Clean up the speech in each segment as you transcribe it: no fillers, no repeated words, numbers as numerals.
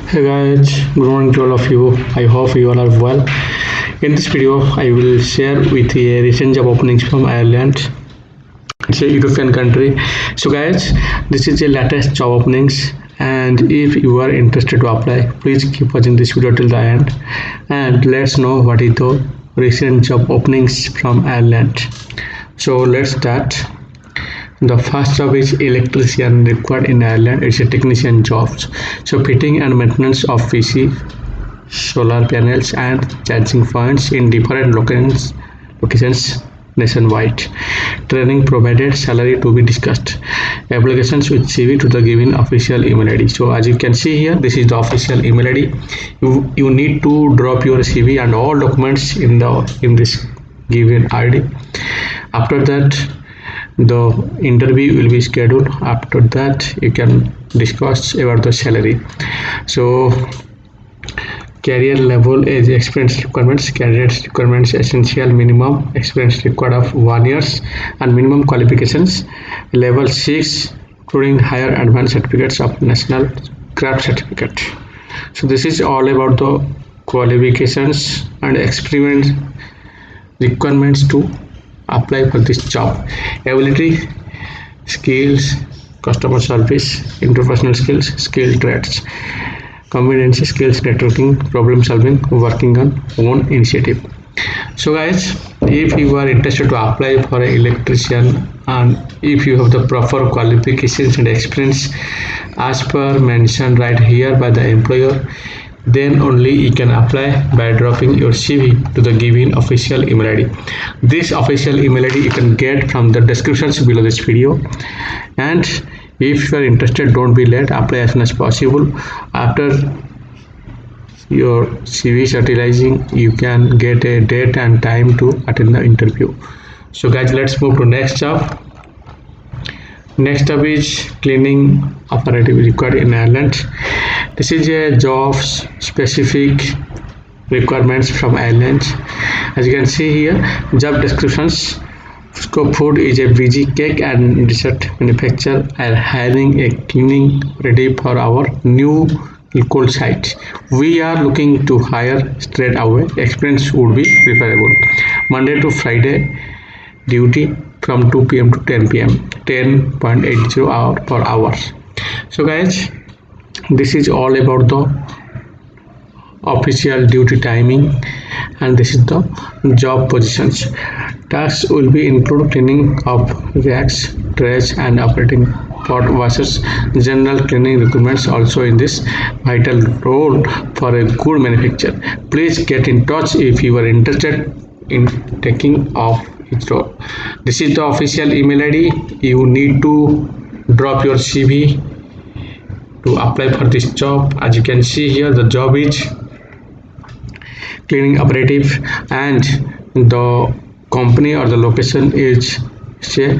Hey guys, good morning to all of you. I hope you all are well. In this video, I will share with you a recent job openings from Ireland. It's a European country. So guys, this is the latest job openings, and if you are interested to apply, please keep watching this video till the end, and let's know what is the recent job openings from Ireland. So let's start. The first job is electrician required in Ireland. It's a technician job. So fitting and maintenance of PC, solar panels and charging points in different locations nationwide. Training provided, salary to be discussed. Applications with CV to the given official email ID. So as you can see here, this is the official email ID. You need to drop your CV and all documents in this given ID. After that, the interview will be scheduled. After that, you can discuss about the salary. So career level is experience requirements. Candidates requirements essential minimum experience required of 1 year and minimum qualifications level 6 including higher advanced certificates of national craft certificate. So this is all about the qualifications and experience requirements to apply for this job. Ability, skills, customer service, interpersonal skills, skill traits, competency, skills, networking, problem solving, working on own initiative. So guys, if you are interested to apply for an electrician and if you have the proper qualifications and experience as per mentioned right here by the employer, then only you can apply by dropping your CV to the given official email ID. This official email ID you can get from the descriptions below this video. And if you are interested, don't be late, apply as soon as possible. After your CV utilizing, you can get a date and time to attend the interview. So guys, let's move to next job. Next up is cleaning operative required in Ireland. This is a job specific requirements from Ireland. As you can see here, job descriptions. Fusco Food is a busy cake and dessert manufacturer are hiring a cleaning ready for our new Kilcoole site. We are looking to hire straight away. Experience would be preferable. Monday to Friday duty from 2 p.m. to 10 p.m. 10.80 hour per hour. So guys, this is all about the official duty timing, and this is the job positions. Tasks will be include cleaning of racks, trays and operating pot washers. General cleaning requirements also in this vital role for a good manufacturer. Please get in touch if you are interested in taking off its role. This is the official email ID. You need to drop your CV to apply for this job. As you can see here, the job is cleaning operative and the company or the location is say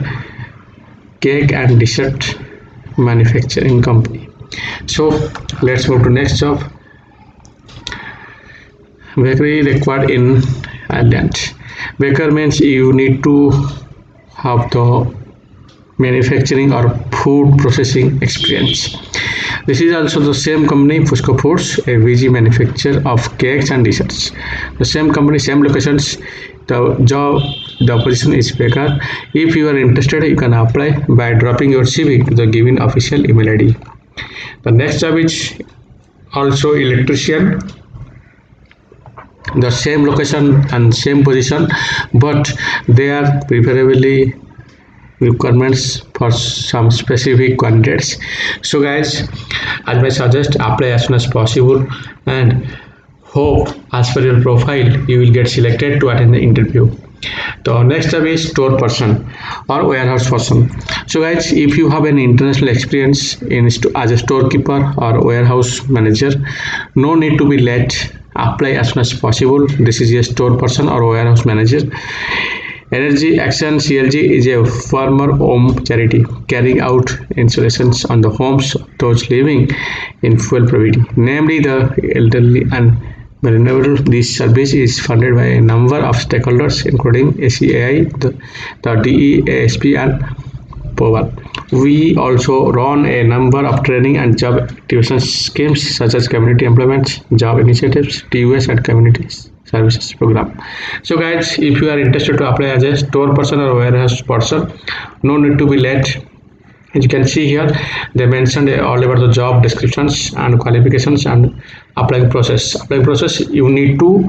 cake and dessert manufacturing company. So let's move to next job. Bakery required in Ireland. Baker means you need to have the manufacturing or food processing experience. This is also the same company, Fusco Foods, a VG manufacturer of cakes and desserts. The same company, same locations. The position is baker. If you are interested, you can apply by dropping your CV to the given official email ID. The next job is also electrician. The same location and same position, but they are preferably requirements for some specific candidates. So guys, as I suggest, apply as soon as possible and hope as per your profile you will get selected to attend the interview. The next job is store person or warehouse person. So guys, if you have an international experience as a storekeeper or warehouse manager, no need to be late, apply as soon as possible. This is a store person or warehouse manager. Energy Action CLG is a former home charity carrying out installations on the homes of those living in fuel poverty, namely the elderly and vulnerable. This service is funded by a number of stakeholders including ACAI, the DEASP and approval. We also run a number of training and job activation schemes such as community employment, job initiatives, TUS and community services program. So guys, if you are interested to apply as a store person or warehouse person, no need to be late. As you can see here, they mentioned all about the job descriptions and qualifications and applying process. Applying process, you need to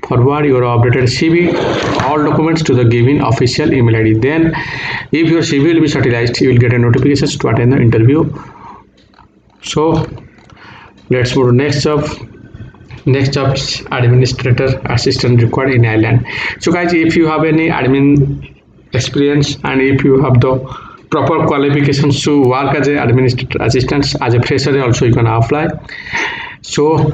forward your updated CV, all documents to the given official email ID. Then, if your CV will be shortlisted, you will get a notification to attend the interview. So, let's move to next job. Next job is administrator assistant required in Ireland. So guys, if you have any admin experience and if you have the proper qualifications to work as an administrator assistant, as a fresher also you can apply. So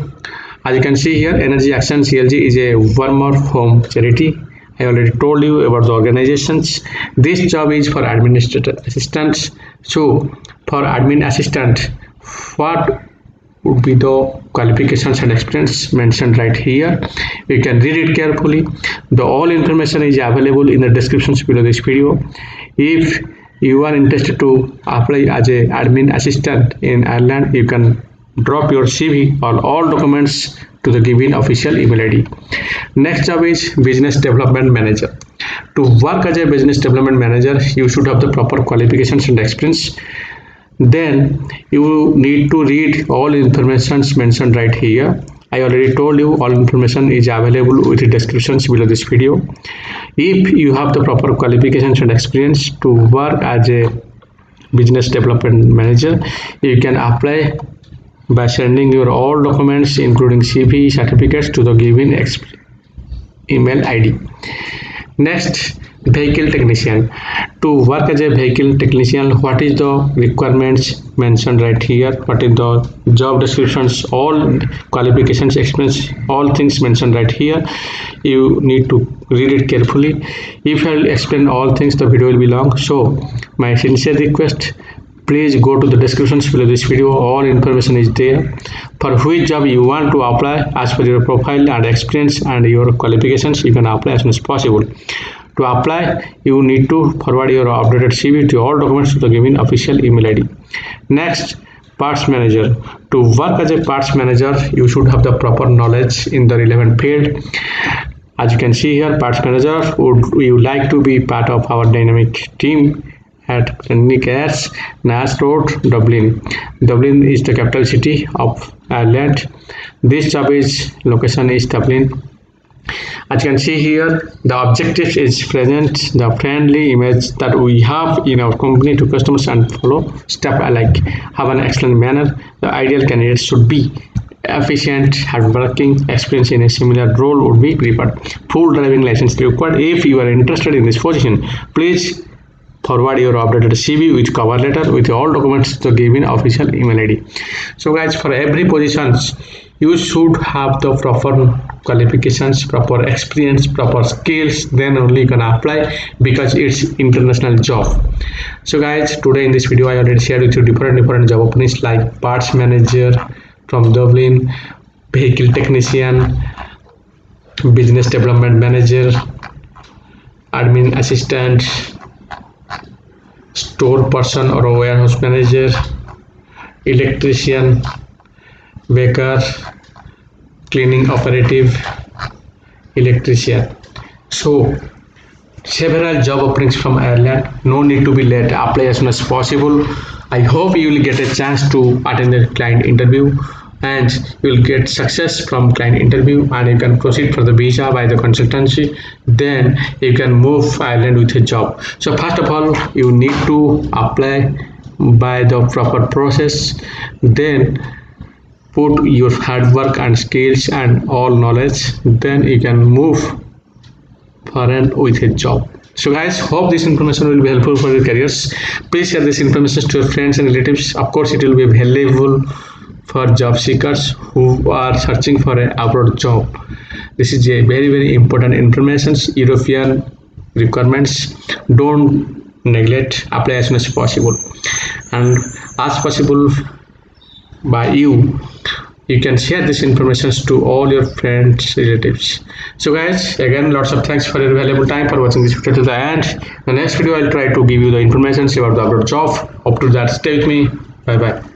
as you can see here, Energy Action CLG is a warmer home charity. I already told you about the organizations. This job is for administrator assistants. So for admin assistant, what would be the qualifications and experience mentioned right here? You can read it carefully. The all information is available in the descriptions below this video. If you are interested to apply as a admin assistant in Ireland, you can drop your CV or all documents to the given official email ID. Next job is business development manager. To work as a business development manager, you should have the proper qualifications and experience. Then you need to read all information mentioned right here. I already told you all information is available with the descriptions below this video. If you have the proper qualifications and experience to work as a business development manager, you can apply by sending your all documents including CV, certificates to the given email ID. Next, vehicle technician. To work as a vehicle technician, what is the requirements mentioned right here? What is the job descriptions, all qualifications, experience, all things mentioned right here. You need to read it carefully. If I will explain all things, the video will be long. So my sincere request, please go to the descriptions below this video. All information is there. For which job you want to apply, as per your profile and experience and your qualifications, you can apply as soon as possible. To apply, you need to forward your updated CV to all documents to the given official email ID. Next, parts manager. To work as a parts manager, you should have the proper knowledge in the relevant field. As you can see here, parts manager, would you like to be part of our dynamic team at Kilcoole, Naas Road, Dublin. Dublin is the capital city of Ireland. This job is location is Dublin. As you can see here, the objective is present the friendly image that we have in our company to customers and follow step alike. Have an excellent manner. The ideal candidate should be efficient, hardworking, experience in a similar role would be preferred. Full driving license required. If you are interested in this position, please forward your updated CV with cover letter with all documents to the given official email ID. So guys, for every position, you should have the proper qualifications, proper experience, proper skills, then only you can apply because it's international job. So guys, today in this video I already shared with you different job openings like parts manager from Dublin, vehicle technician, business development manager, admin assistant, store person or a warehouse manager, electrician, baker, cleaning operative, electrician. So several job openings from Ireland. No need to be late. Apply as soon as possible. I hope you will get a chance to attend the client interview and you will get success from client interview and you can proceed for the visa by the consultancy. Then you can move Ireland with a job. So first of all, you need to apply by the proper process. Then put your hard work and skills and all knowledge. Then you can move forward with a job. So guys, hope this information will be helpful for your careers. Please share this information to your friends and relatives. Of course, it will be valuable for job seekers who are searching for an abroad job. This is a very important information. European requirements, don't neglect. Apply as soon as possible and as possible by you you can share this information to all your friends, relatives. So guys, again, lots of thanks for your valuable time for watching this video to the end. The next video I'll try to give you the information about the abroad job. Up to that, stay with me. Bye bye.